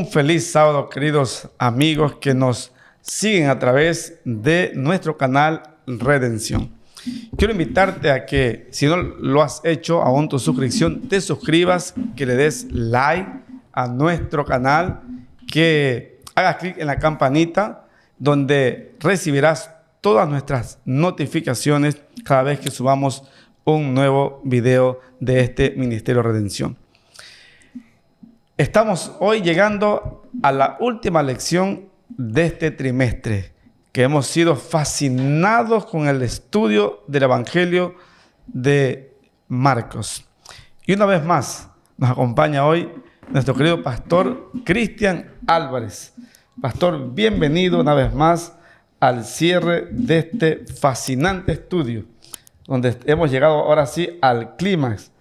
feliz sábado, queridos amigos que nos siguen a través de nuestro canal Redención. Quiero invitarte a que, si no lo has hecho aún tu suscripción, te suscribas, que le des like a nuestro canal, que hagas clic en la campanita donde recibirás todas nuestras notificaciones cada vez que subamos un nuevo video de este Ministerio Redención. Estamos hoy llegando a la última lección de este trimestre, que hemos sido fascinados con el estudio del Evangelio de Marcos. Y una vez más nos acompaña hoy nuestro querido pastor Cristian Álvarez. Pastor, bienvenido una vez más al cierre de este fascinante estudio, donde hemos llegado ahora sí al clímax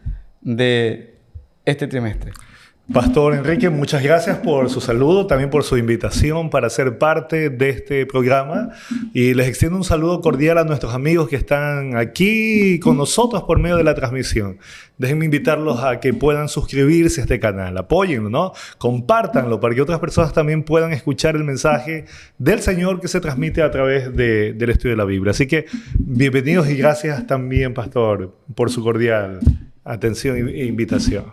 de este trimestre. Pastor Enrique, muchas gracias por su saludo, también por su invitación para ser parte de este programa. Y les extiendo un saludo cordial a nuestros amigos que están aquí con nosotros por medio de la transmisión. Déjenme invitarlos a que puedan suscribirse a este canal, apóyenlo, ¿no? Compártanlo para que otras personas también puedan escuchar el mensaje del Señor que se transmite a través del estudio de la Biblia. Así que bienvenidos y gracias también, Pastor, por su cordial atención e invitación.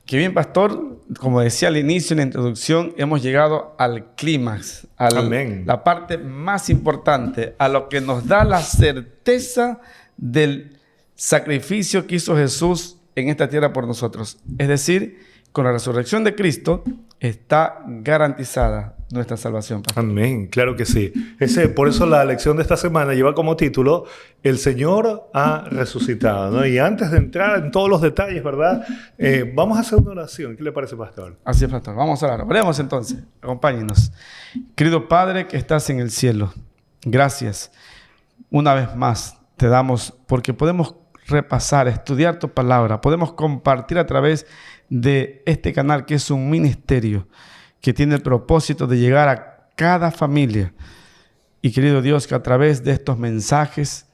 Qué bien, pastor. Como decía al inicio en la introducción, hemos llegado al clímax, a la parte más importante, a lo que nos da la certeza del sacrificio que hizo Jesús en esta tierra por nosotros. Es decir, con la resurrección de Cristo está garantizada nuestra salvación, pastor. Amén, claro que sí. Por eso la lección de esta semana lleva como título El Señor ha resucitado, ¿no? Y antes de entrar en todos los detalles, ¿verdad? Vamos a hacer una oración. ¿Qué le parece, pastor? Así es, pastor. Vamos a orar. Oremos entonces. Acompáñenos. Querido Padre que estás en el cielo, gracias. Una vez más te damos porque podemos repasar, estudiar tu palabra. Podemos compartir a través de este canal que es un ministerio que tiene el propósito de llegar a cada familia. Y querido Dios, que a través de estos mensajes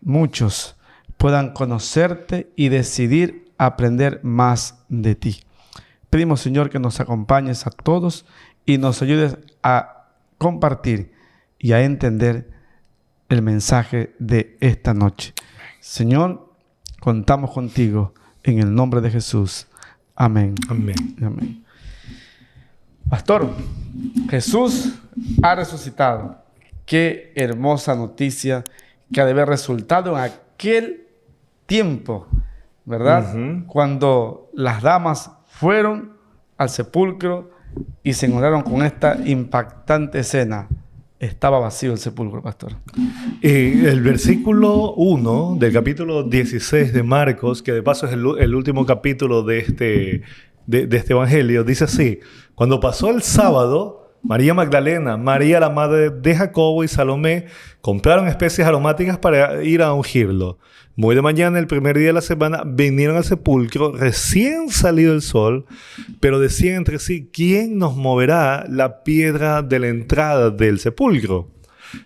muchos puedan conocerte y decidir aprender más de ti. Pedimos, Señor, que nos acompañes a todos y nos ayudes a compartir y a entender el mensaje de esta noche. Señor, contamos contigo en el nombre de Jesús. Amén. Amén. Amén. Pastor, Jesús ha resucitado. Qué hermosa noticia que ha de haber resultado en aquel tiempo, ¿verdad? Cuando las damas fueron al sepulcro y se encontraron con esta impactante escena. Estaba vacío el sepulcro, pastor. El versículo 1 del capítulo 16 de Marcos, que de paso es el último capítulo de este evangelio, dice así: cuando pasó el sábado, María Magdalena, María la madre de Jacobo y Salomé compraron especies aromáticas para ir a ungirlo. Muy de mañana, el primer día de la semana, vinieron al sepulcro recién salido el sol, pero decían entre sí: ¿quién nos moverá la piedra de la entrada del sepulcro?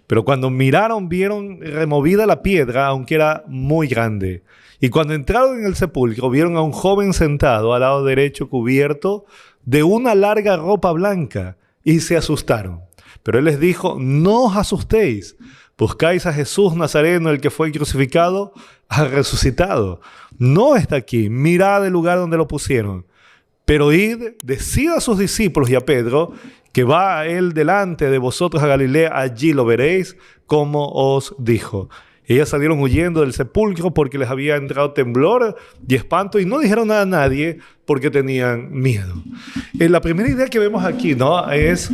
Pero cuando miraron, vieron removida la piedra, aunque era muy grande. Y cuando entraron en el sepulcro, vieron a un joven sentado al lado derecho, cubierto de una larga ropa blanca, y se asustaron. Pero él les dijo: no os asustéis, buscáis a Jesús Nazareno, el que fue crucificado, ha resucitado. No está aquí, mirad el lugar donde lo pusieron. Pero id, decid a sus discípulos y a Pedro, que va a él delante de vosotros a Galilea, allí lo veréis, como os dijo. Ellas salieron huyendo del sepulcro porque les había entrado temblor y espanto, y no dijeron nada a nadie porque tenían miedo. La primera idea que vemos aquí, ¿no?, es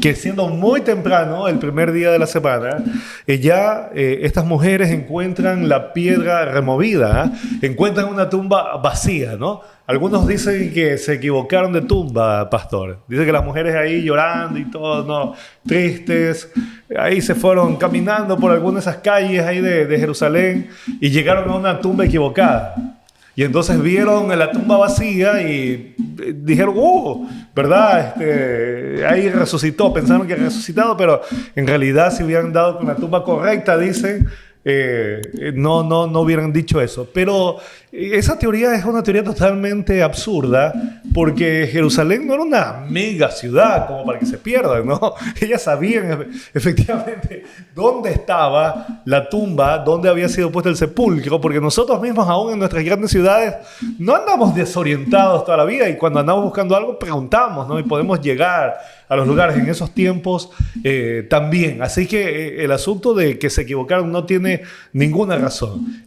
que siendo muy temprano, el primer día de la semana, estas mujeres encuentran la piedra removida, encuentran una tumba vacía, ¿no? Algunos dicen que se equivocaron de tumba, pastor. Dicen que las mujeres ahí llorando y todo, ¿no?, tristes, ahí se fueron caminando por algunas de esas calles ahí de Jerusalén y llegaron a una tumba equivocada. Y entonces vieron la tumba vacía y dijeron: ¿verdad? Ahí resucitó. Pensaron que había resucitado, pero en realidad si hubieran dado con la tumba correcta, dicen, no hubieran dicho eso. Pero esa teoría es una teoría totalmente absurda, porque Jerusalén no era una mega ciudad como para que se pierdan, ¿no? Ellas sabían efectivamente dónde estaba la tumba, dónde había sido puesto el sepulcro, porque nosotros mismos aún en nuestras grandes ciudades no andamos desorientados toda la vida, y cuando andamos buscando algo preguntamos, ¿no? Y podemos llegar a los lugares en esos tiempos también. Así que el asunto de que se equivocaron no tiene ninguna razón.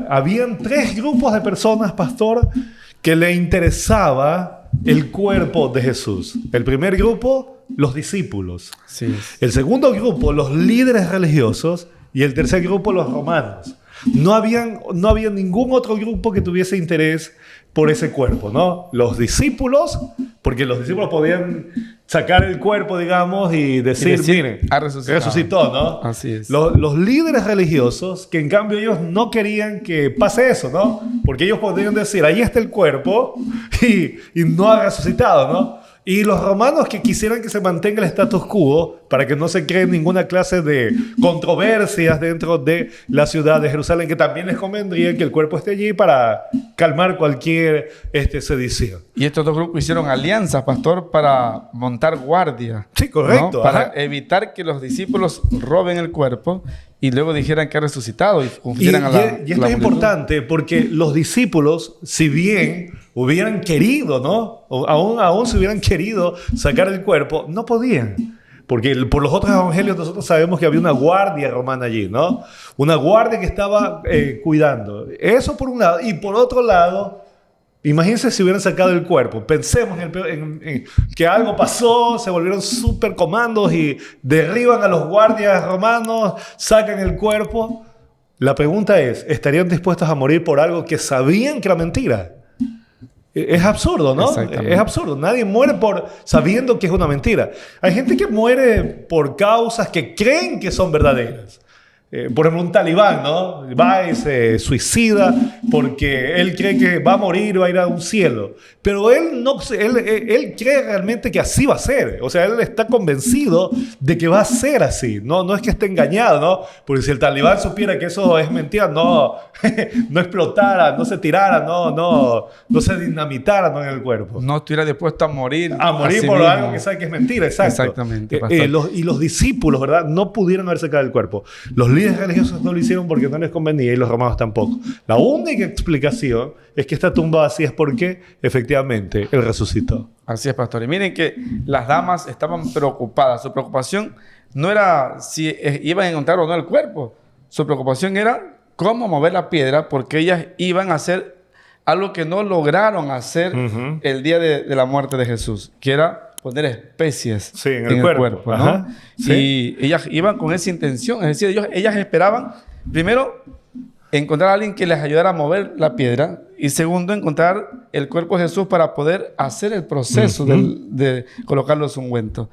Habían 3 grupos de personas, pastor, que le interesaba el cuerpo de Jesús. El primer grupo, los discípulos. Sí. El segundo grupo, los líderes religiosos. Y el tercer grupo, los romanos. No había ningún otro grupo que tuviese interés por ese cuerpo, ¿no? Los discípulos, porque los discípulos podían sacar el cuerpo, digamos, y decir miren, resucitó, ¿no? Así es. Los líderes religiosos, que en cambio ellos no querían que pase eso, ¿no? Porque ellos podrían decir, ahí está el cuerpo y no ha resucitado, ¿no? Y los romanos, que quisieran que se mantenga el status quo para que no se cree ninguna clase de controversias dentro de la ciudad de Jerusalén, que también les convendría que el cuerpo esté allí para calmar cualquier sedición. Y estos 2 grupos hicieron alianzas, pastor, para montar guardia. Sí, correcto. ¿no? Para evitar que los discípulos roben el cuerpo y luego dijeran que ha resucitado y confundieran a la multitud. Y esto es importante porque los discípulos, si bien hubieran querido, ¿no? O aún si hubieran querido sacar el cuerpo, no podían. Porque por los otros evangelios nosotros sabemos que había una guardia romana allí, ¿no? Una guardia que estaba cuidando. Eso por un lado. Y por otro lado, imagínense si hubieran sacado el cuerpo. Pensemos en que algo pasó, se volvieron súper comandos y derriban a los guardias romanos, sacan el cuerpo. La pregunta es, ¿estarían dispuestos a morir por algo que sabían que era mentira? Es absurdo, ¿no? Es absurdo. Nadie muere sabiendo que es una mentira. Hay gente que muere por causas que creen que son verdaderas. Por ejemplo, un talibán, ¿no? Va y se suicida porque él cree que va a morir o va a ir a un cielo. Pero él cree realmente que así va a ser. O sea, él está convencido de que va a ser así. No es que esté engañado, ¿no? Porque si el talibán supiera que eso es mentira, no explotara, no se tirara, no se dinamitara, ¿no? En el cuerpo. No estuviera dispuesto a morir. A morir por algo que sabe que es mentira, exacto. Exactamente. Y los discípulos, ¿verdad? No pudieron haber sacado el cuerpo. Los líderes religiosos no lo hicieron porque no les convenía, y los romanos tampoco. La única explicación es que esta tumba vacía es porque efectivamente él resucitó. Así es, pastor. Y miren que las damas estaban preocupadas. Su preocupación no era si iban a encontrar o no el cuerpo. Su preocupación era cómo mover la piedra, porque ellas iban a hacer algo que no lograron hacer el día de la muerte de Jesús, que era poner especies en el cuerpo, ¿no? Ajá. Y ellas iban con esa intención. Es decir, ellas esperaban, primero, encontrar a alguien que les ayudara a mover la piedra, y segundo, encontrar el cuerpo de Jesús para poder hacer el proceso de colocar los ungüentos.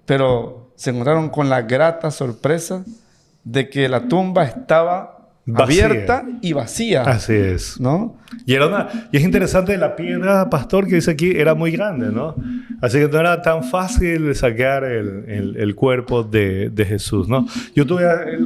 Pero se encontraron con la grata sorpresa de que la tumba estaba abierta y vacía. Así es. ¿No? Y es interesante, la piedra, pastor, que dice aquí, era muy grande, ¿no? Así que no era tan fácil sacar el cuerpo de Jesús, ¿no? Yo tuve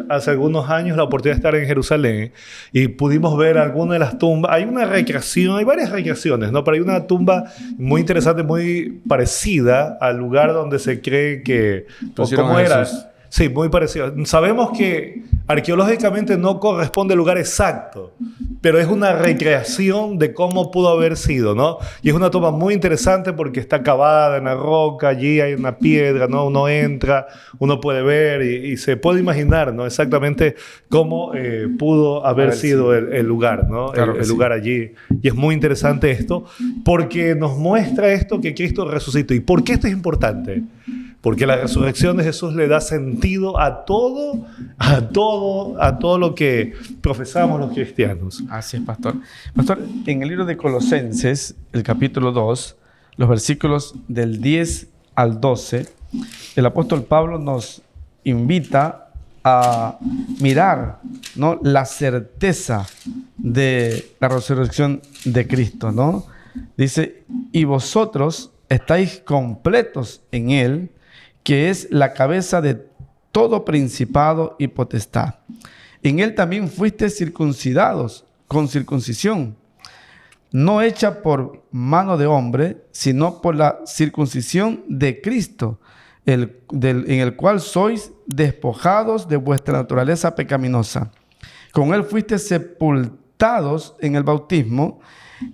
hace algunos años la oportunidad de estar en Jerusalén y pudimos ver algunas de las tumbas. Hay una recreación, hay varias recreaciones, ¿no? Pero hay una tumba muy interesante, muy parecida al lugar donde se cree que... ¿Cómo era? Sí, muy parecido. Sabemos que arqueológicamente no corresponde al lugar exacto, pero es una recreación de cómo pudo haber sido, ¿no? Y es una toma muy interesante porque está cavada en la roca, allí hay una piedra, ¿no? Uno entra, uno puede ver y se puede imaginar, ¿no? Exactamente cómo pudo haber sido el lugar, ¿no? Claro el lugar allí. Y es muy interesante esto porque nos muestra esto que Cristo resucitó. ¿Y por qué esto es importante? Porque la resurrección de Jesús le da sentido a todo lo que profesamos los cristianos. Así es, pastor. Pastor, en el libro de Colosenses, el capítulo 2, los versículos del 10 al 12, el apóstol Pablo nos invita a mirar, ¿no?, la certeza de la resurrección de Cristo, ¿no? Dice, y vosotros estáis completos en Él, que es la cabeza de todo principado y potestad. en él también fuiste circuncidados con circuncisión, no hecha por mano de hombre, sino por la circuncisión de Cristo, en el cual sois despojados de vuestra naturaleza pecaminosa. Con él fuiste sepultados en el bautismo,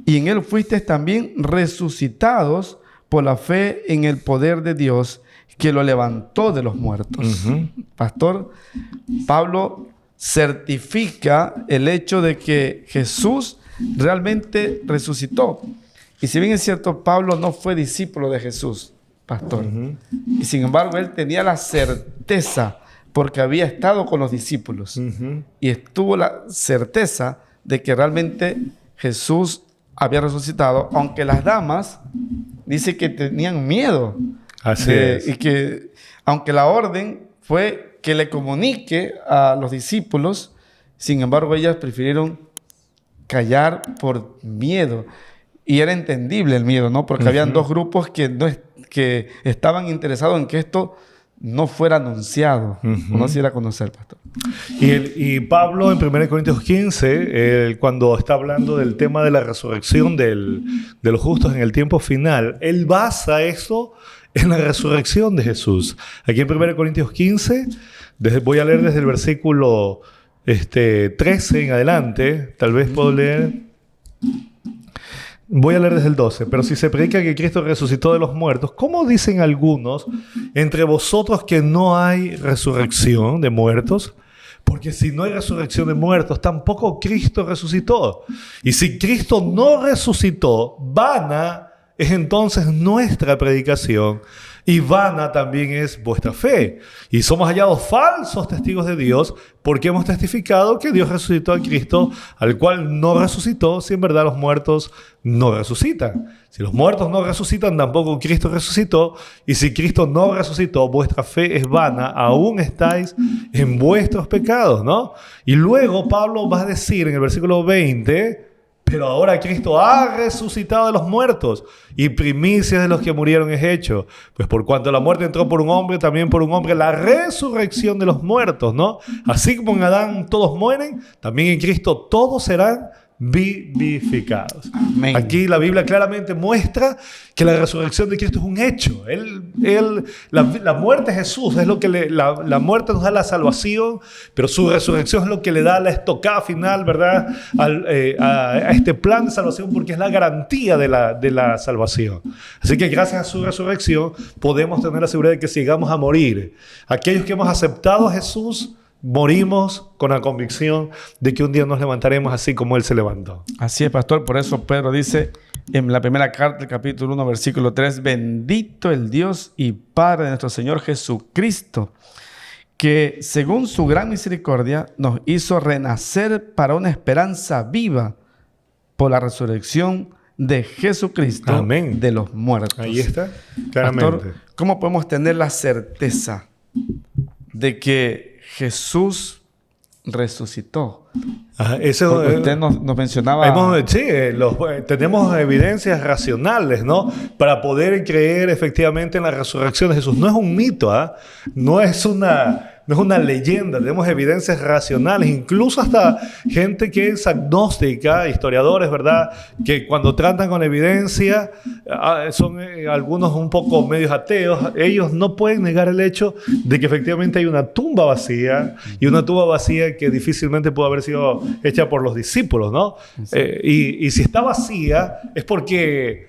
y en él fuiste también resucitados por la fe en el poder de Dios, que lo levantó de los muertos. Pastor, Pablo certifica el hecho de que Jesús realmente resucitó. Y si bien es cierto, Pablo no fue discípulo de Jesús, pastor. Y sin embargo, él tenía la certeza, porque había estado con los discípulos. Y estuvo la certeza de que realmente Jesús había resucitado, aunque las damas dice que tenían miedo. Así es. Y que, aunque la orden fue que le comunique a los discípulos, sin embargo, ellas prefirieron callar por miedo. Y era entendible el miedo, ¿no? Porque habían dos grupos que estaban interesados en que esto no fuera anunciado. No sé si era conocer, pastor. Y Pablo en 1 Corintios 15, cuando está hablando del tema de la resurrección de los justos en el tiempo final, él basa eso en la resurrección de Jesús. Aquí en 1 Corintios 15, voy a leer desde el versículo 13 en adelante. Tal vez puedo leer... Voy a leer desde el 12. Pero si se predica que Cristo resucitó de los muertos, ¿cómo dicen algunos entre vosotros que no hay resurrección de muertos? Porque si no hay resurrección de muertos, tampoco Cristo resucitó. Y si Cristo no resucitó, vana es entonces nuestra predicación, y vana también es vuestra fe. Y somos hallados falsos testigos de Dios, porque hemos testificado que Dios resucitó a Cristo, al cual no resucitó, si en verdad los muertos no resucitan. Si los muertos no resucitan, tampoco Cristo resucitó. Y si Cristo no resucitó, vuestra fe es vana, aún estáis en vuestros pecados, ¿no? Y luego Pablo va a decir en el versículo 20... Pero ahora Cristo ha resucitado de los muertos, y primicia de los que murieron es hecho. Pues por cuanto la muerte entró por un hombre, también por un hombre la resurrección de los muertos, ¿no? Así como en Adán todos mueren, también en Cristo todos serán vivificados. Amén. Aquí la Biblia claramente muestra que la resurrección de Cristo es un hecho. La muerte de Jesús es lo que la muerte nos da la salvación, pero su resurrección es lo que le da la estocada final, ¿verdad? A este plan de salvación, porque es la garantía de la salvación. Así que gracias a su resurrección podemos tener la seguridad de que si llegamos a morir, aquellos que hemos aceptado a Jesús, morimos con la convicción de que un día nos levantaremos así como Él se levantó. Así es, pastor. Por eso Pedro dice en la primera carta, el capítulo 1, versículo 3, bendito el Dios y Padre de nuestro Señor Jesucristo, que según su gran misericordia nos hizo renacer para una esperanza viva por la resurrección de Jesucristo. Amén. De los muertos. Ahí está, claramente. Pastor, ¿cómo podemos tener la certeza de que Jesús resucitó? Eso, usted nos mencionaba... tenemos evidencias racionales, ¿no? Para poder creer efectivamente en la resurrección de Jesús. No es un mito, no es una leyenda. Tenemos evidencias racionales, incluso hasta gente que es agnóstica, historiadores, ¿verdad? Que cuando tratan con evidencia, son algunos un poco medios ateos. Ellos no pueden negar el hecho de que efectivamente hay una tumba vacía, y una tumba vacía que difícilmente pudo haber sido hecha por los discípulos, ¿no? Sí. Y si está vacía es porque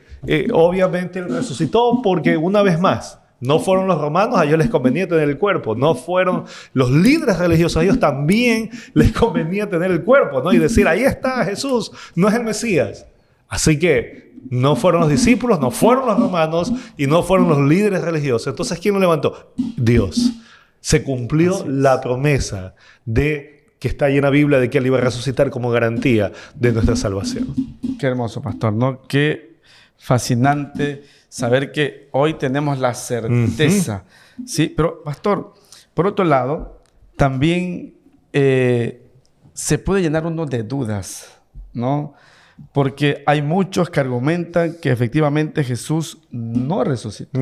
obviamente Él resucitó, porque una vez más no fueron los romanos, a ellos les convenía tener el cuerpo. No fueron los líderes religiosos, a ellos también les convenía tener el cuerpo, ¿no? Y decir, ahí está Jesús, no es el Mesías. Así que no fueron los discípulos, no fueron los romanos y no fueron los líderes religiosos. Entonces, ¿quién lo levantó? Dios. Se cumplió la promesa que está ahí en la Biblia de que Él iba a resucitar como garantía de nuestra salvación. Qué hermoso, pastor, ¿no? Qué fascinante saber que hoy tenemos la certeza. ¿Sí? Pero, pastor, por otro lado, también se puede llenar uno de dudas, ¿no? Porque hay muchos que argumentan que efectivamente Jesús no resucitó.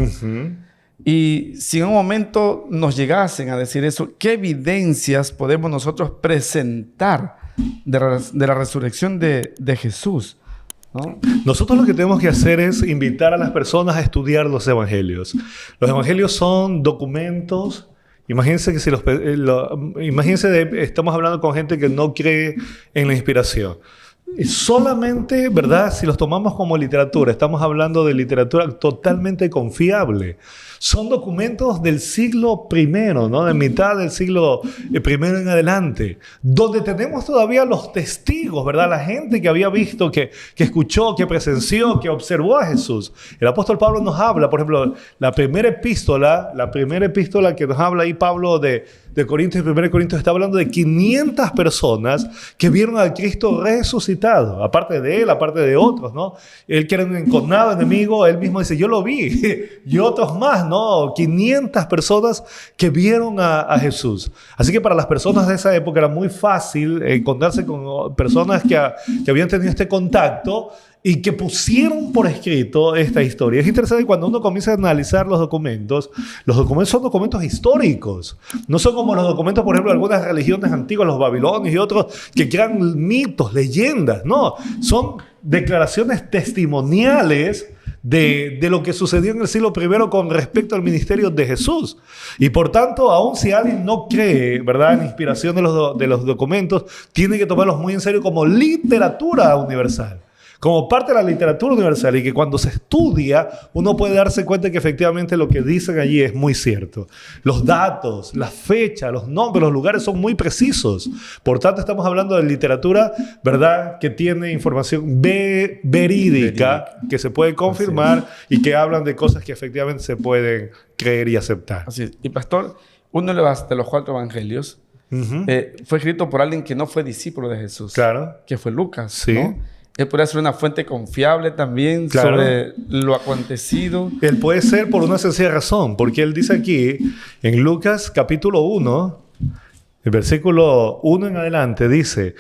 Y si en un momento nos llegasen a decir eso, ¿qué evidencias podemos nosotros presentar de la resurrección de Jesús? ¿No? Nosotros lo que tenemos que hacer es invitar a las personas a estudiar los evangelios. Los evangelios son documentos. Imagínense que si estamos hablando con gente que no cree en la inspiración. Solamente, ¿verdad? Si los tomamos como literatura, estamos hablando de literatura totalmente confiable. Son documentos del siglo I, ¿no? De mitad del siglo I en adelante, donde tenemos todavía los testigos, ¿verdad? La gente que había visto, que escuchó, que presenció, que observó a Jesús. El apóstol Pablo nos habla, por ejemplo, la primera epístola que nos habla ahí Pablo de Corintios, 1 Corintios, está hablando de 500 personas que vieron a Cristo resucitado, aparte de él, aparte de otros, ¿no? Él que era un enconado enemigo, él mismo dice, yo lo vi, y otros más, ¿no? 500 personas que vieron a Jesús. Así que para las personas de esa época era muy fácil encontrarse con personas que habían tenido este contacto y que pusieron por escrito esta historia. Es interesante cuando uno comienza a analizar los documentos son documentos históricos. No son como los documentos, por ejemplo, de algunas religiones antiguas, los babilonios y otros, que crean mitos, leyendas. No, son declaraciones testimoniales de lo que sucedió en el siglo I con respecto al ministerio de Jesús. Y por tanto, aun si alguien no cree, ¿verdad?, en la inspiración de los documentos, tiene que tomarlos muy en serio como literatura universal, como parte de la literatura universal, y que cuando se estudia uno puede darse cuenta de que efectivamente lo que dicen allí es muy cierto. Los datos, las fechas, los nombres, los lugares son muy precisos. Por tanto, estamos hablando de literatura, ¿verdad?, que tiene información verídica, que se puede confirmar y que hablan de cosas que efectivamente se pueden creer y aceptar. Así es. Y pastor, uno de los 4 evangelios fue escrito por alguien que no fue discípulo de Jesús. Claro. Que fue Lucas, sí, ¿no? Él podría ser una fuente confiable también, claro, sobre lo acontecido. Él puede ser por una sencilla razón, porque él dice aquí, en Lucas capítulo 1, el versículo 1 en adelante, dice,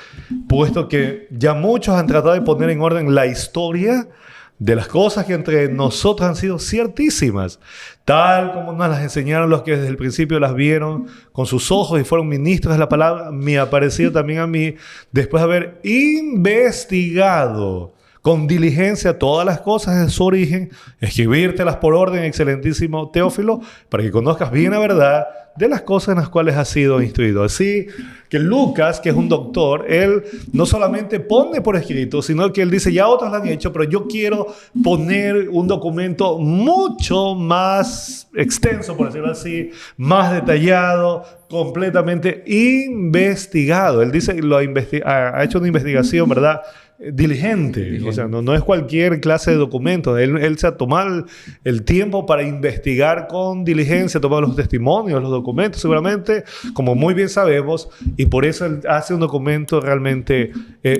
puesto que ya muchos han tratado de poner en orden la historia de las cosas que entre nosotros han sido ciertísimas, tal como nos las enseñaron los que desde el principio las vieron con sus ojos y fueron ministros de la palabra, me ha parecido también a mí, después de haber investigado con diligencia todas las cosas de su origen, escribírtelas por orden, excelentísimo Teófilo, para que conozcas bien la verdad de las cosas en las cuales has sido instruido. Así que Lucas, que es un doctor, él no solamente pone por escrito, sino que él dice, ya otros lo han hecho, pero yo quiero poner un documento mucho más extenso, por decirlo así, más detallado, completamente investigado. Él dice, ha hecho una investigación, ¿verdad?, diligente. O sea, no es cualquier clase de documento. Él se ha tomado el tiempo para investigar con diligencia, tomar los testimonios, los documentos, seguramente, como muy bien sabemos, y por eso él hace un documento realmente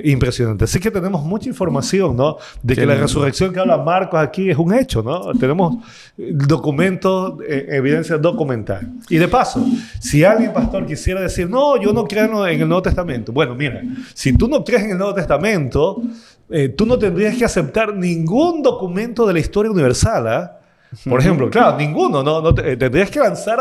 impresionante. Así que tenemos mucha información, ¿no?, de que la resurrección que habla Marcos aquí es un hecho, ¿no? Tenemos documentos, evidencia documental. Y de paso, si alguien, pastor, quisiera decir, no, yo no creo en el Nuevo Testamento. Bueno, mira, si tú no crees en el Nuevo Testamento, tú no tendrías que aceptar ningún documento de la historia universal, ¿eh? Por ejemplo, claro, ninguno. Tendrías que lanzar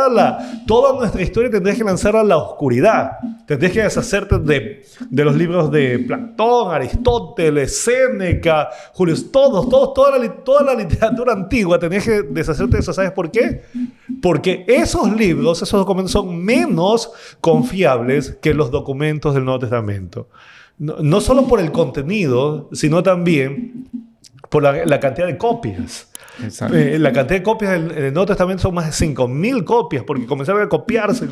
toda nuestra historia tendrías que lanzar a la oscuridad. Tendrías que deshacerte de los libros de Platón, Aristóteles, Séneca, Julio, toda la literatura antigua. Tendrías que deshacerte de eso. ¿Sabes por qué? Porque esos libros, esos documentos son menos confiables que los documentos del Nuevo Testamento. No solo por el contenido, sino también por la cantidad de copias. La cantidad de copias del Nuevo Testamento son más de 5.000 copias, porque comenzaron a copiarse,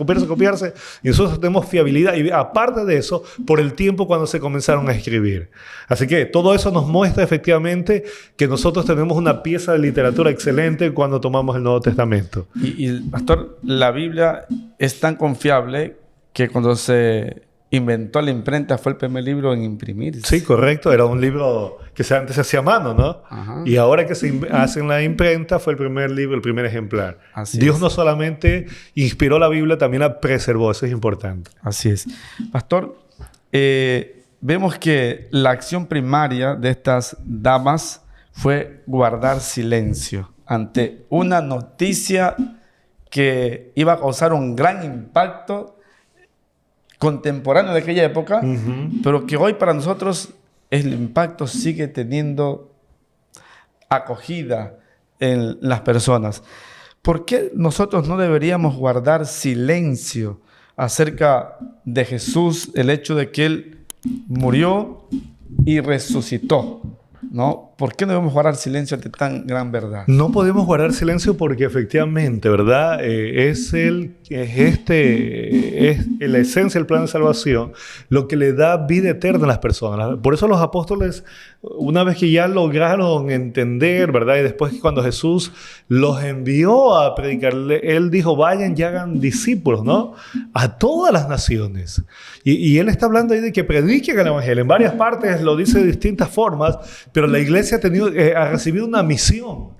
y nosotros tenemos fiabilidad, y aparte de eso, por el tiempo cuando se comenzaron a escribir. Así que todo eso nos muestra efectivamente que nosotros tenemos una pieza de literatura excelente cuando tomamos el Nuevo Testamento. Y pastor, la Biblia es tan confiable que cuando se inventó la imprenta fue el primer libro en imprimirse. Sí, correcto. Era un libro que antes se hacía a mano, ¿no? Ajá. Y ahora que se hace en la imprenta fue el primer libro, el primer ejemplar. Así Dios no solamente inspiró la Biblia, también la preservó. Eso es importante. Así es. Pastor, vemos que la acción primaria de estas damas fue guardar silencio ante una noticia que iba a causar un gran impacto contemporáneo de aquella época, pero que hoy para nosotros el impacto sigue teniendo acogida en las personas. ¿Por qué nosotros no deberíamos guardar silencio acerca de Jesús, el hecho de que Él murió y resucitó, ¿no? ¿Por qué no debemos guardar silencio ante tan gran verdad? No podemos guardar silencio porque efectivamente, ¿verdad? Es la esencia del plan de salvación, lo que le da vida eterna a las personas. Por eso los apóstoles, una vez que ya lograron entender, ¿verdad? Y después que cuando Jesús los envió a predicarle, Él dijo, vayan y hagan discípulos, ¿no? A todas las naciones. Y Él está hablando ahí de que prediquen el Evangelio. En varias partes lo dice de distintas formas, pero la iglesia ha recibido una misión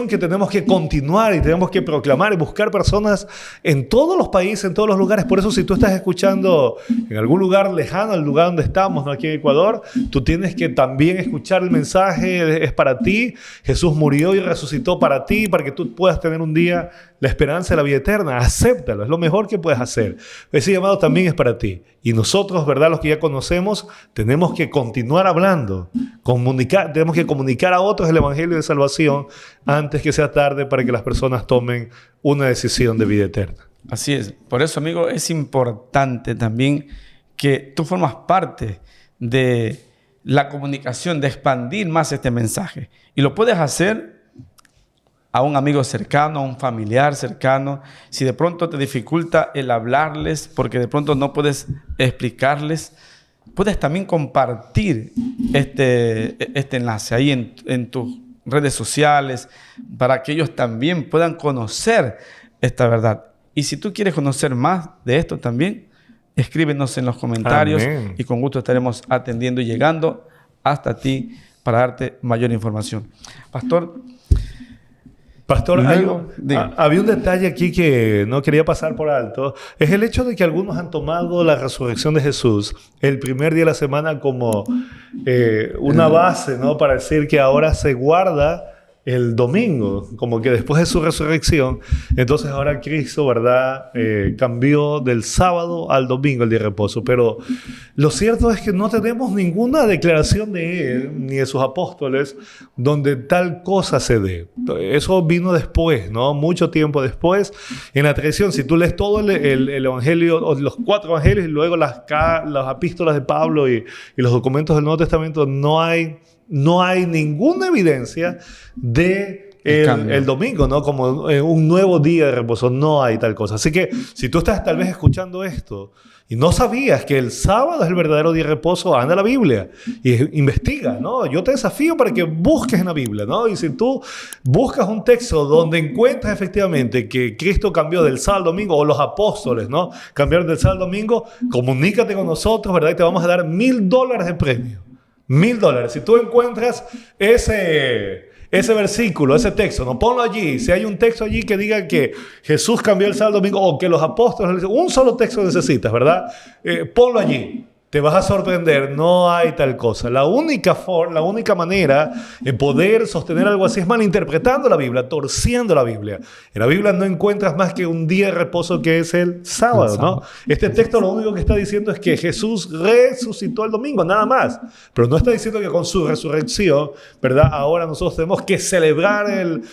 que tenemos que continuar y tenemos que proclamar y buscar personas en todos los países, en todos los lugares. Por eso si tú estás escuchando en algún lugar lejano al lugar donde estamos, ¿no? Aquí en Ecuador, tú tienes que también escuchar el mensaje, es para ti. Jesús murió y resucitó para ti, para que tú puedas tener un día la esperanza de la vida eterna. Acéptalo, es lo mejor que puedes hacer. Ese llamado también es para ti. Y nosotros, ¿verdad? Los que ya conocemos, tenemos que continuar hablando, tenemos que comunicar a otros el Evangelio de salvación antes que sea tarde para que las personas tomen una decisión de vida eterna. Así es. Por eso, amigo, es importante también que tú formas parte de la comunicación, de expandir más este mensaje. Y lo puedes hacer a un amigo cercano, a un familiar cercano. Si de pronto te dificulta el hablarles porque de pronto no puedes explicarles, puedes también compartir este enlace ahí en tus redes sociales para que ellos también puedan conocer esta verdad. Y si tú quieres conocer más de esto también, escríbenos en los comentarios. Amén. Y con gusto estaremos atendiendo y llegando hasta ti para darte mayor información. Pastor, había un detalle aquí que no quería pasar por alto. Es el hecho de que algunos han tomado la resurrección de Jesús el primer día de la semana como una base, ¿no? Para decir que ahora se guarda el domingo, como que después de su resurrección, entonces ahora Cristo, ¿verdad? Cambió del sábado al domingo, el día de reposo. Pero lo cierto es que no tenemos ninguna declaración de Él, ni de sus apóstoles, donde tal cosa se dé. Eso vino después, ¿no? Mucho tiempo después. En la tradición, si tú lees todo el Evangelio, o los 4 Evangelios, y luego las epístolas de Pablo y los documentos del Nuevo Testamento, no hay ninguna evidencia de el domingo, ¿no? Como un nuevo día de reposo. No hay tal cosa. Así que si tú estás tal vez escuchando esto y no sabías que el sábado es el verdadero día de reposo, anda a la Biblia y investiga, ¿no? Yo te desafío para que busques en la Biblia, ¿no? Y si tú buscas un texto donde encuentras efectivamente que Cristo cambió del sábado al domingo, o los apóstoles, ¿no? Cambiaron del sábado al domingo, comunícate con nosotros, ¿verdad? Y te vamos a dar $1,000 de premio. $1,000. Si tú encuentras ese versículo, ese texto, no, ponlo allí. Si hay un texto allí que diga que Jesús cambió el sábado al domingo, o que los apóstoles, un solo texto necesitas, ¿verdad? Ponlo allí. Te vas a sorprender, no hay tal cosa. La única manera de poder sostener algo así es malinterpretando la Biblia, torciendo la Biblia. En la Biblia no encuentras más que un día de reposo que es el sábado, ¿no? Este texto lo único que está diciendo es que Jesús resucitó el domingo, nada más. Pero no está diciendo que con su resurrección, ¿verdad? Ahora nosotros tenemos que celebrar el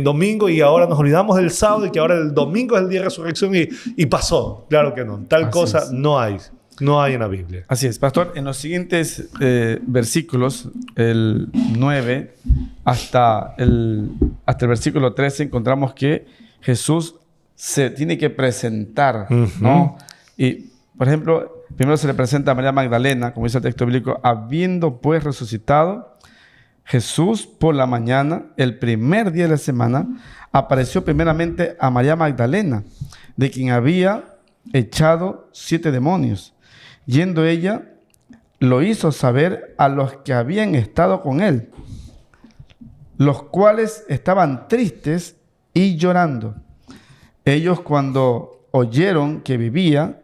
domingo y ahora nos olvidamos del sábado y que ahora el domingo es el día de resurrección y pasó. Claro que no. Tal cosa no hay. No hay en la Biblia. Así es, pastor. En los siguientes versículos, el 9 hasta el versículo 13, encontramos que Jesús se tiene que presentar, ¿no? Y, por ejemplo, primero se le presenta a María Magdalena, como dice el texto bíblico, habiendo pues resucitado, Jesús por la mañana, el primer día de la semana, apareció primeramente a María Magdalena, de quien había echado 7 demonios. Yendo ella, lo hizo saber a los que habían estado con él, los cuales estaban tristes y llorando. Ellos, cuando oyeron que vivía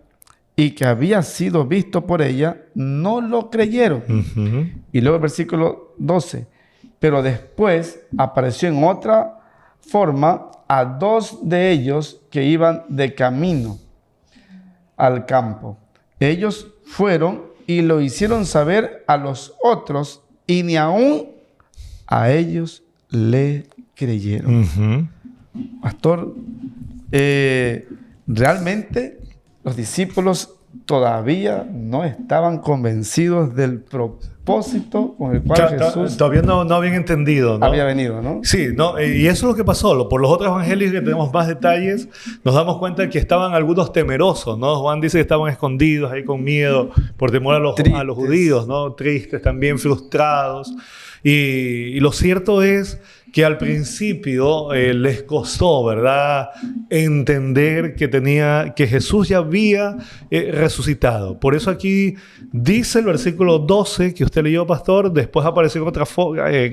y que había sido visto por ella, no lo creyeron. Y luego el versículo 12. Pero después apareció en otra forma a 2 de ellos que iban de camino al campo. Ellos fueron y lo hicieron saber a los otros, y ni aún a ellos le creyeron. Pastor, realmente los discípulos todavía no estaban convencidos del propósito con el cual Jesús todavía no habían entendido, ¿no? había venido, ¿no? Sí, ¿no? Y eso es lo que pasó. Por los otros evangelios que tenemos más detalles, nos damos cuenta de que estaban algunos temerosos, ¿no? Juan dice que estaban escondidos ahí con miedo, por temor a los judíos, ¿no? Tristes, también frustrados. Y lo cierto es que al principio les costó, ¿verdad?, entender que Jesús ya había resucitado. Por eso aquí dice el versículo 12 que usted leyó, pastor, después apareció en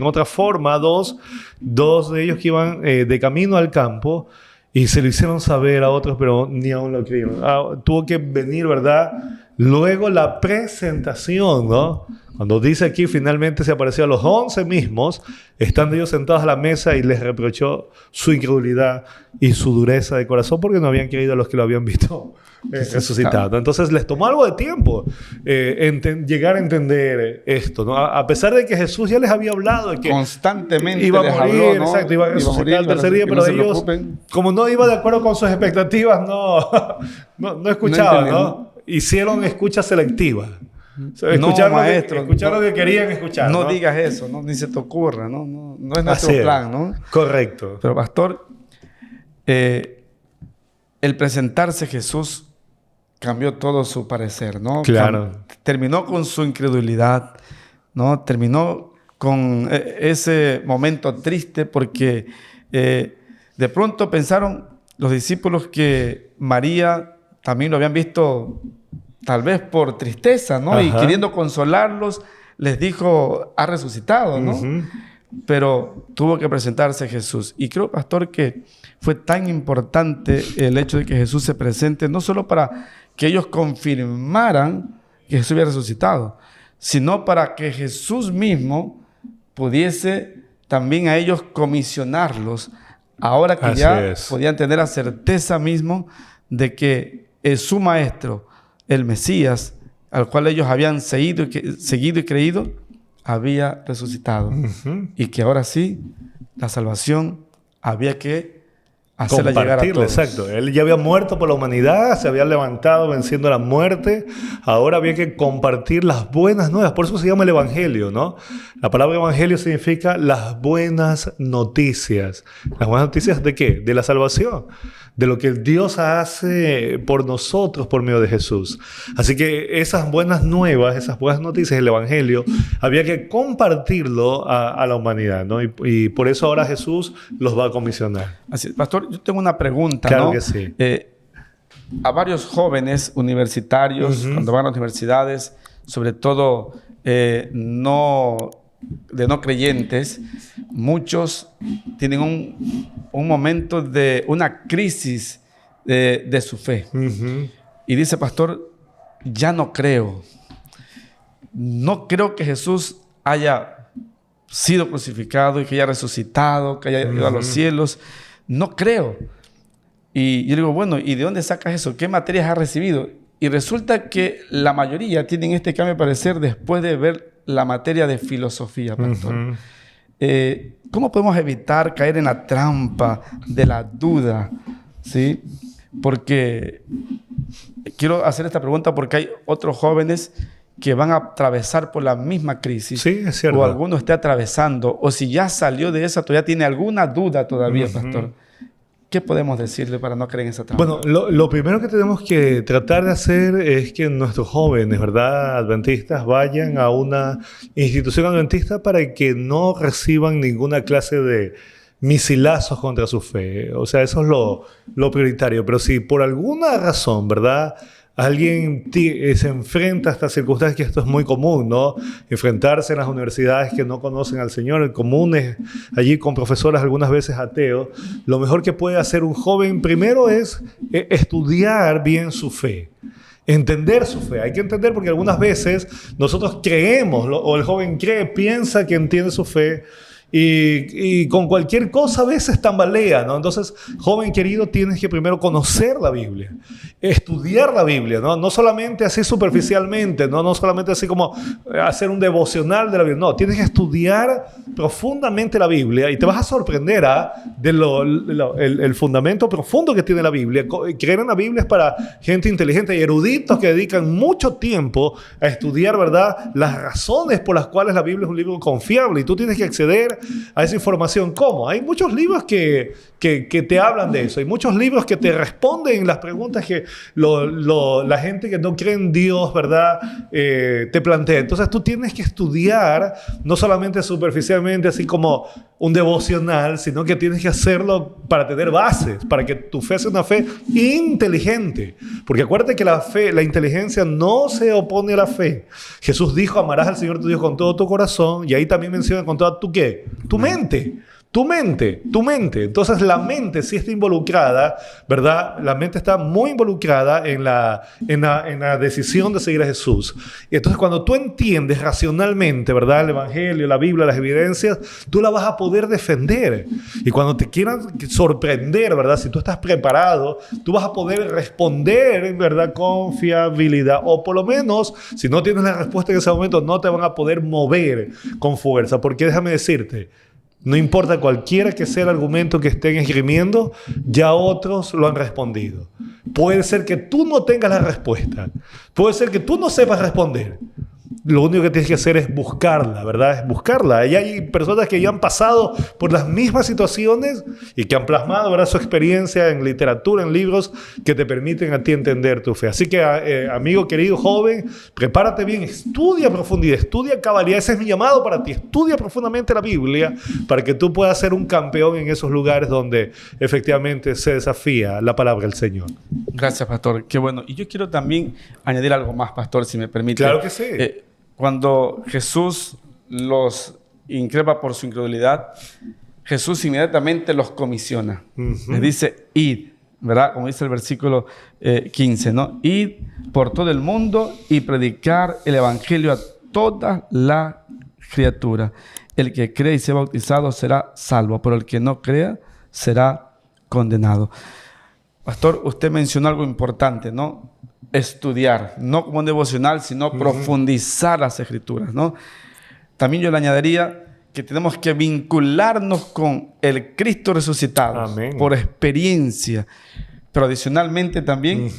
otra forma dos de ellos que iban de camino al campo y se lo hicieron saber a otros, pero ni aún lo creyeron. Tuvo que venir, ¿verdad?, luego la presentación, ¿no? Cuando dice aquí, finalmente se apareció a los 11 mismos, estando ellos sentados a la mesa, y les reprochó su incredulidad y su dureza de corazón, porque no habían creído a los que lo habían visto resucitado. Entonces les tomó algo de tiempo llegar a entender esto, ¿no? A pesar de que Jesús ya les había hablado de que constantemente iba a morir, habló, ¿no? exacto, iba a resucitar al tercer día, pero ellos, como no iba de acuerdo con sus expectativas, no escuchaban, ¿no? Hicieron escucha selectiva. Escucharon lo que querían escuchar. No digas eso, ¿no? Ni se te ocurra, no es nuestro plan, ¿no? Correcto. Pero, pastor, el presentarse Jesús cambió todo su parecer, ¿no? Claro. Terminó con su incredulidad, ¿no? Terminó con ese momento triste porque de pronto pensaron los discípulos que María también lo habían visto tal vez por tristeza, ¿no? Ajá. Y queriendo consolarlos, les dijo, ha resucitado, ¿no? Pero tuvo que presentarse Jesús. Y creo, pastor, que fue tan importante el hecho de que Jesús se presente, no solo para que ellos confirmaran que Jesús había resucitado, sino para que Jesús mismo pudiese también a ellos comisionarlos, ahora que ya podían tener la certeza mismo de que es su Maestro, el Mesías, al cual ellos habían seguido y creído, había resucitado. Y que ahora sí, la salvación había que hacerla llegar a todos. Exacto. Él ya había muerto por la humanidad, se había levantado venciendo la muerte. Ahora había que compartir las buenas nuevas. Por eso se llama el Evangelio, ¿no? La palabra Evangelio significa las buenas noticias. ¿Las buenas noticias de qué? De la salvación. De lo que Dios hace por nosotros por medio de Jesús. Así que esas buenas nuevas, esas buenas noticias del Evangelio, había que compartirlo a la humanidad, ¿no? Y por eso ahora Jesús los va a comisionar. Así, pastor, yo tengo una pregunta, claro, ¿no? Que sí. A varios jóvenes universitarios, cuando van a las universidades, sobre todo de no creyentes, muchos tienen un momento de una crisis de su fe. Y dice, pastor, ya no creo. No creo que Jesús haya sido crucificado y que haya resucitado, que haya ido a los cielos. No creo. Y yo digo, bueno, ¿y de dónde sacas eso? ¿Qué materias has recibido? Y resulta que la mayoría tienen este cambio de parecer después de ver la materia de filosofía, pastor. ¿Cómo podemos evitar caer en la trampa de la duda? ¿Sí? Porque quiero hacer esta pregunta porque hay otros jóvenes que van a atravesar por la misma crisis. Sí, es cierto. O alguno esté atravesando, o si ya salió de esa, todavía tiene alguna duda todavía, pastor. ¿Qué podemos decirle para no caer en esa trampa? Bueno, lo primero que tenemos que tratar de hacer es que nuestros jóvenes, ¿verdad?, adventistas, vayan a una institución adventista para que no reciban ninguna clase de misilazos contra su fe. O sea, eso es lo prioritario. Pero si por alguna razón, ¿verdad?, alguien se enfrenta a estas circunstancias, que esto es muy común, ¿no? Enfrentarse en las universidades que no conocen al Señor, comunes allí con profesores algunas veces ateos. Lo mejor que puede hacer un joven primero es estudiar bien su fe. Entender su fe. Hay que entender porque algunas veces nosotros creemos, o el joven piensa que entiende su fe, y con cualquier cosa a veces tambalea, ¿no? Entonces, joven querido, tienes que primero conocer la Biblia, estudiar la Biblia, ¿no? No solamente así superficialmente, ¿no? No solamente así como hacer un devocional de la Biblia. No, tienes que estudiar profundamente la Biblia y te vas a sorprender el fundamento profundo que tiene la Biblia. Creer en la Biblia es para gente inteligente y eruditos que dedican mucho tiempo a estudiar, ¿verdad?, las razones por las cuales la Biblia es un libro confiable, y tú tienes que acceder a esa información. ¿Cómo? Hay muchos libros que te hablan de eso. Hay muchos libros que te responden las preguntas que la gente que no cree en Dios, ¿verdad?, te plantea. Entonces tú tienes que estudiar, no solamente superficialmente, así como un devocional, sino que tienes que hacerlo para tener bases, para que tu fe sea una fe inteligente. Porque acuérdate que la inteligencia no se opone a la fe. Jesús dijo: amarás al Señor tu Dios con todo tu corazón, y ahí también menciona con toda tu ¿qué? Tu mente. Tu mente. Entonces la mente sí está involucrada, ¿verdad? La mente está muy involucrada en la decisión de seguir a Jesús. Y entonces cuando tú entiendes racionalmente, ¿verdad?, el Evangelio, la Biblia, las evidencias, tú la vas a poder defender. Y cuando te quieran sorprender, ¿verdad?, si tú estás preparado, tú vas a poder responder, ¿verdad?, con fiabilidad. O por lo menos, si no tienes la respuesta en ese momento, no te van a poder mover con fuerza. Porque déjame decirte, no importa cualquiera que sea el argumento que estén esgrimiendo, ya otros lo han respondido. Puede ser que tú no tengas la respuesta. Puede ser que tú no sepas responder. Lo único que tienes que hacer es buscarla, ¿verdad? Es buscarla. Y hay personas que ya han pasado por las mismas situaciones y que han plasmado, ¿verdad?, su experiencia en literatura, en libros que te permiten a ti entender tu fe. Así que, amigo querido, joven, prepárate bien, estudia a profundidad, estudia a cabalidad. Ese es mi llamado para ti. Estudia profundamente la Biblia para que tú puedas ser un campeón en esos lugares donde efectivamente se desafía la palabra del Señor. Gracias, pastor. Qué bueno. Y yo quiero también añadir algo más, pastor, si me permite. Claro que sí. Cuando Jesús los increpa por su incredulidad, Jesús inmediatamente los comisiona. Les dice: id, ¿verdad? Como dice el versículo 15, ¿no? Id por todo el mundo y predicar el evangelio a toda la criatura. El que cree y sea bautizado será salvo, pero el que no crea será condenado. Pastor, usted mencionó algo importante, ¿no? Estudiar, no como un devocional, sino profundizar las Escrituras, ¿no? También yo le añadiría que tenemos que vincularnos con el Cristo resucitado. Amén. Por experiencia, pero adicionalmente también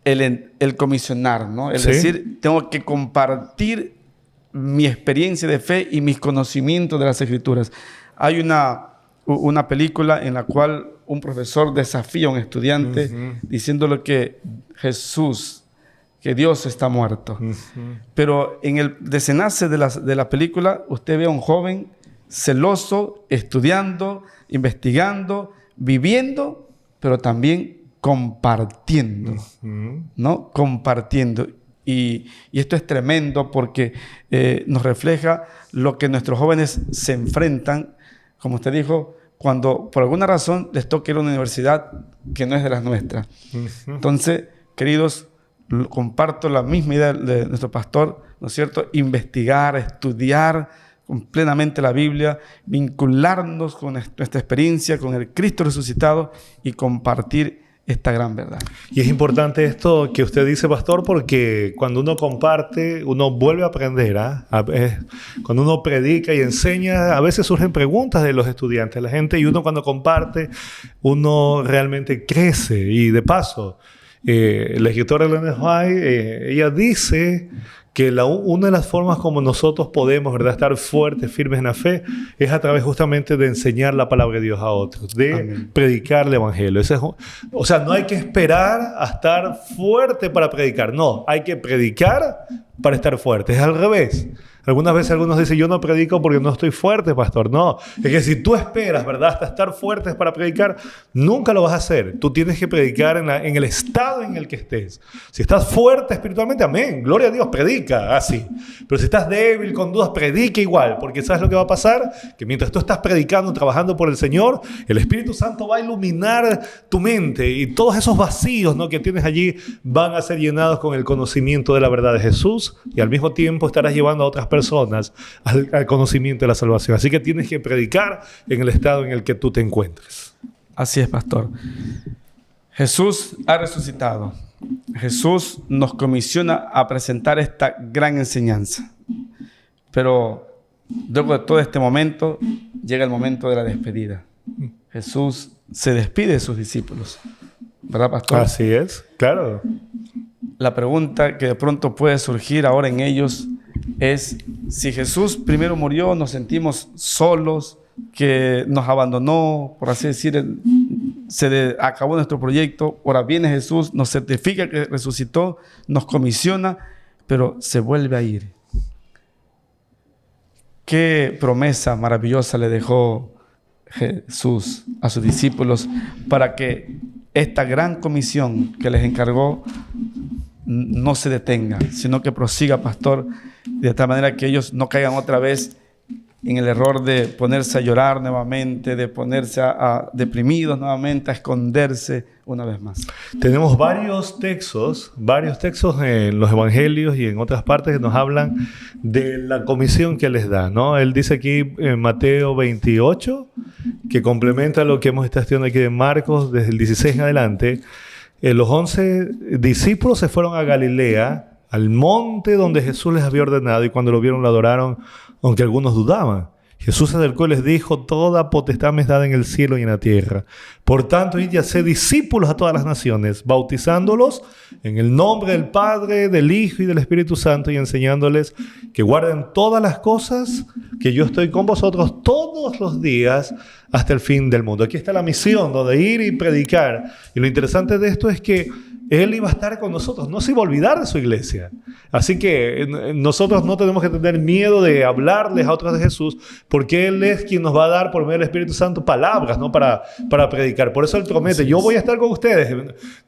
el comisionar, ¿no? Es decir, tengo que compartir mi experiencia de fe y mis conocimientos de las Escrituras. Hay una película en la cual un profesor desafía a un estudiante diciéndole que que Dios está muerto. Pero en el desenlace de la película, usted ve a un joven celoso, estudiando, investigando, viviendo, pero también compartiendo, ¿no? Compartiendo. Y esto es tremendo porque nos refleja lo que nuestros jóvenes se enfrentan, como usted dijo, cuando por alguna razón les toca ir a una universidad que no es de las nuestras. Entonces, queridos, comparto la misma idea de nuestro pastor, ¿no es cierto? Investigar, estudiar plenamente la Biblia, vincularnos con nuestra experiencia, con el Cristo resucitado y compartir esta gran verdad. Y es importante esto que usted dice, pastor, porque cuando uno comparte, uno vuelve a aprender. Cuando uno predica y enseña, a veces surgen preguntas de los estudiantes, la gente, y uno cuando comparte, uno realmente crece. Y de paso, la escritora Ellen White, ella dice que una de las formas como nosotros podemos, ¿verdad?, estar fuertes, firmes en la fe, es a través justamente de enseñar la palabra de Dios a otros, de predicar el evangelio. O sea, no hay que esperar a estar fuerte para predicar. No, hay que predicar para estar fuerte. Es al revés. Algunas veces algunos dicen: yo no predico porque no estoy fuerte, pastor. No, es que si tú esperas, ¿verdad?, hasta estar fuertes para predicar, nunca lo vas a hacer. Tú tienes que predicar en el estado en el que estés. Si estás fuerte espiritualmente, amén, gloria a Dios, predica así. Pero si estás débil, con dudas, predica igual. Porque ¿sabes lo que va a pasar? Que mientras tú estás predicando, trabajando por el Señor, el Espíritu Santo va a iluminar tu mente y todos esos vacíos, ¿no?, que tienes allí van a ser llenados con el conocimiento de la verdad de Jesús, y al mismo tiempo estarás llevando a otras personas personas al conocimiento de la salvación. Así que tienes que predicar en el estado en el que tú te encuentres. Así es, pastor. Jesús ha resucitado. Jesús nos comisiona a presentar esta gran enseñanza. Pero luego de todo este momento, llega el momento de la despedida. Jesús se despide de sus discípulos. ¿Verdad, pastor? Así es, claro. La pregunta que de pronto puede surgir ahora en ellos es: si Jesús primero murió, nos sentimos solos, que nos abandonó, por así decir, acabó nuestro proyecto. Ahora viene Jesús, nos certifica que resucitó, nos comisiona, pero se vuelve a ir. Qué promesa maravillosa le dejó Jesús a sus discípulos para que esta gran comisión que les encargó no se detenga, sino que prosiga, pastor, de tal manera que ellos no caigan otra vez en el error de ponerse a llorar nuevamente, de ponerse deprimidos nuevamente, a esconderse una vez más. Tenemos varios textos en los evangelios y en otras partes que nos hablan de la comisión que les da, ¿no? Él dice aquí en Mateo 28, que complementa lo que hemos estado estudiando aquí de Marcos desde el 16 en adelante. Los 11 discípulos se fueron a Galilea, al monte donde Jesús les había ordenado, y cuando lo vieron lo adoraron, aunque algunos dudaban. Jesús se acercó y les dijo: toda potestad me es dada en el cielo y en la tierra. Por tanto, id y haced discípulos a todas las naciones, bautizándolos en el nombre del Padre, del Hijo y del Espíritu Santo, y enseñándoles que guarden todas las cosas que yo estoy con vosotros todos los días hasta el fin del mundo. Aquí está la misión, ¿no?, de ir y predicar. Y lo interesante de esto es que Él iba a estar con nosotros, no se iba a olvidar de su iglesia. Así que nosotros no tenemos que tener miedo de hablarles a otros de Jesús, porque Él es quien nos va a dar por medio del Espíritu Santo palabras, ¿no?, para predicar. Por eso Él promete: yo voy a estar con ustedes.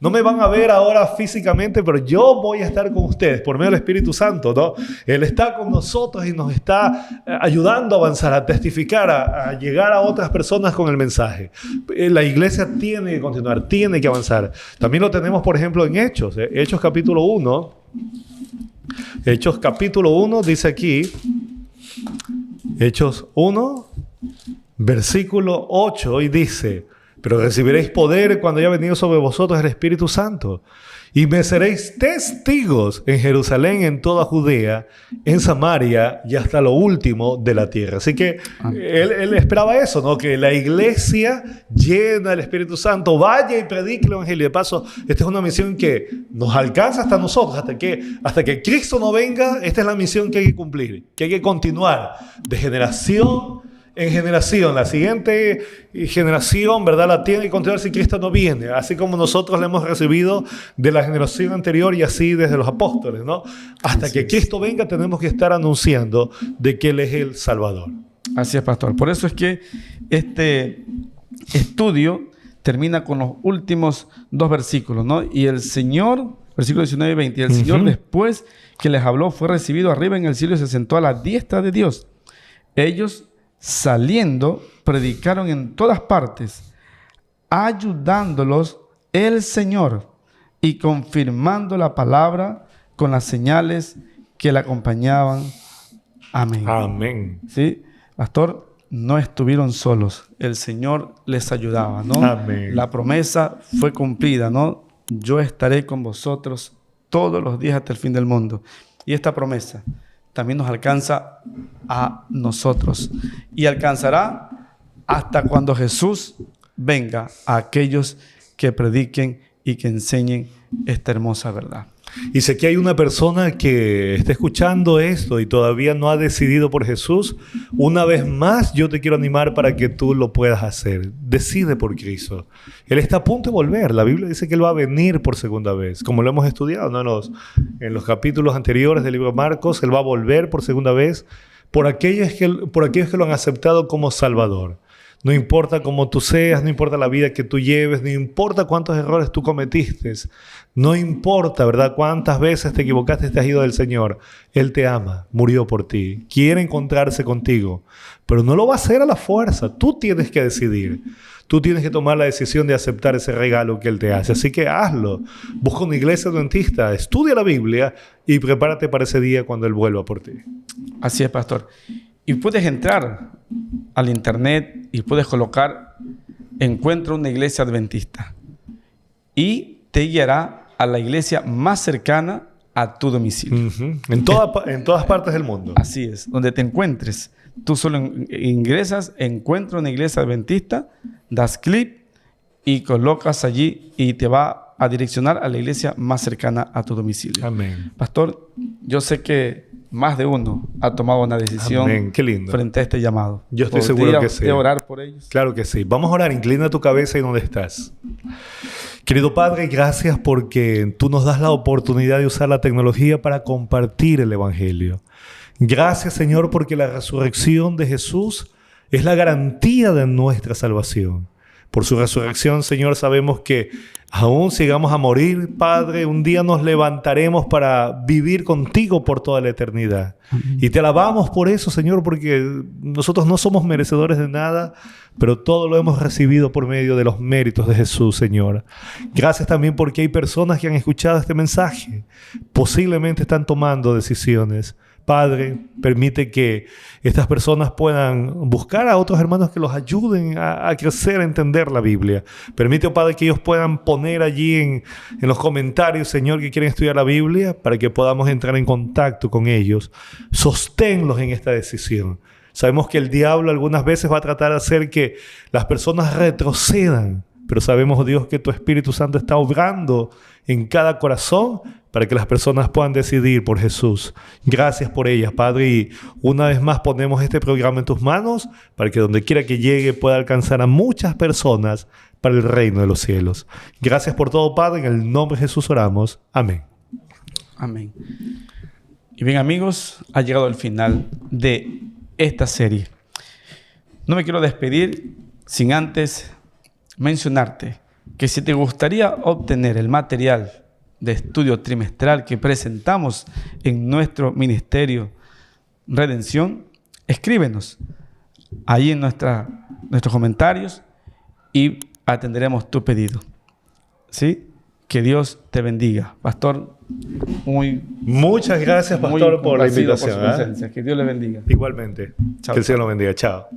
No me van a ver ahora físicamente, pero yo voy a estar con ustedes por medio del Espíritu Santo, ¿no? Él está con nosotros y nos está ayudando a avanzar, a testificar, a llegar a otras personas con el mensaje. La iglesia tiene que continuar, tiene que avanzar. También lo tenemos, por ejemplo, en Hechos. Hechos capítulo 1. Hechos capítulo 1 dice aquí, Hechos 1, versículo 8, y dice: pero recibiréis poder cuando haya venido sobre vosotros el Espíritu Santo, y me seréis testigos en Jerusalén, en toda Judea, en Samaria y hasta lo último de la tierra. Así que él esperaba eso, ¿no? Que la iglesia llena del Espíritu Santo vaya y predique el evangelio. De paso, esta es una misión que nos alcanza hasta nosotros, hasta que Cristo no venga. Esta es la misión que hay que cumplir, que hay que continuar de generación en generación. La siguiente generación, ¿verdad?, la tiene que continuar si Cristo no viene, así como nosotros la hemos recibido de la generación anterior, y así desde los apóstoles, ¿no? Hasta que Cristo venga tenemos que estar anunciando de que Él es el Salvador. Así es, pastor. Por eso es que este estudio termina con los últimos dos versículos, ¿no? Y el Señor, versículo 19 y 20, y el Señor, después que les habló, fue recibido arriba en el cielo y se sentó a la diestra de Dios. Ellos, saliendo, predicaron en todas partes, ayudándolos el Señor y confirmando la palabra con las señales que le acompañaban. Amén. Amén. ¿Sí? Pastor, no estuvieron solos. El Señor les ayudaba, ¿no? Amén. La promesa fue cumplida, ¿no? Yo estaré con vosotros todos los días hasta el fin del mundo. Y esta promesa también nos alcanza a nosotros, y alcanzará hasta cuando Jesús venga a aquellos que prediquen y que enseñen esta hermosa verdad. Y sé que hay una persona que está escuchando esto y todavía no ha decidido por Jesús. Una vez más, yo te quiero animar para que tú lo puedas hacer. Decide por Cristo. Él está a punto de volver. La Biblia dice que Él va a venir por segunda vez, como lo hemos estudiado, ¿no? En los capítulos anteriores del libro de Marcos. Él va a volver por segunda vez por aquellos que lo han aceptado como Salvador. No importa cómo tú seas, no importa la vida que tú lleves, no importa cuántos errores tú cometiste, no importa, ¿verdad?, cuántas veces te equivocaste y te has ido del Señor. Él te ama, murió por ti, quiere encontrarse contigo, pero no lo va a hacer a la fuerza. Tú tienes que decidir. Tú tienes que tomar la decisión de aceptar ese regalo que Él te hace. Así que hazlo. Busca una iglesia adventista, estudia la Biblia y prepárate para ese día cuando Él vuelva por ti. Así es, pastor. Y puedes entrar al internet y puedes colocar "encuentro una iglesia adventista" y te guiará a la iglesia más cercana a tu domicilio. En todas partes del mundo. Así es, donde te encuentres. Tú solo ingresas, "encuentro una iglesia adventista", das clic y colocas allí y te va a direccionar a la iglesia más cercana a tu domicilio. Amén. Pastor, yo sé que más de uno ha tomado una decisión. Amén. Qué lindo. Frente a este llamado. Yo estoy seguro que sí. ¿Podría orar por ellos? Claro que sí. Vamos a orar. Inclina tu cabeza y donde estás. Querido Padre, gracias porque tú nos das la oportunidad de usar la tecnología para compartir el Evangelio. Gracias, Señor, porque la resurrección de Jesús es la garantía de nuestra salvación. Por su resurrección, Señor, sabemos que aún si llegamos a morir, Padre, un día nos levantaremos para vivir contigo por toda la eternidad. Y te alabamos por eso, Señor, porque nosotros no somos merecedores de nada, pero todo lo hemos recibido por medio de los méritos de Jesús, Señor. Gracias también porque hay personas que han escuchado este mensaje. Posiblemente están tomando decisiones. Padre, permite que estas personas puedan buscar a otros hermanos que los ayuden a crecer, a entender la Biblia. Permite, oh Padre, que ellos puedan poner allí en los comentarios, Señor, que quieren estudiar la Biblia, para que podamos entrar en contacto con ellos. Sosténlos en esta decisión. Sabemos que el diablo algunas veces va a tratar de hacer que las personas retrocedan, pero sabemos, oh Dios, que tu Espíritu Santo está obrando en cada corazón para que las personas puedan decidir por Jesús. Gracias por ellas, Padre, y una vez más ponemos este programa en tus manos para que donde quiera que llegue pueda alcanzar a muchas personas para el reino de los cielos. Gracias por todo, Padre, en el nombre de Jesús oramos. Amén. Amén. Y bien, amigos, ha llegado el final de esta serie. No me quiero despedir sin antes mencionarte que si te gustaría obtener el material de estudio trimestral que presentamos en nuestro ministerio Redención, escríbenos ahí en nuestros comentarios y atenderemos tu pedido. ¿Sí? Que Dios te bendiga. Pastor, muchas gracias, Pastor, por la invitación. Por su presencia. Que Dios le bendiga. Igualmente. Chao, que el Señor lo bendiga. Chao.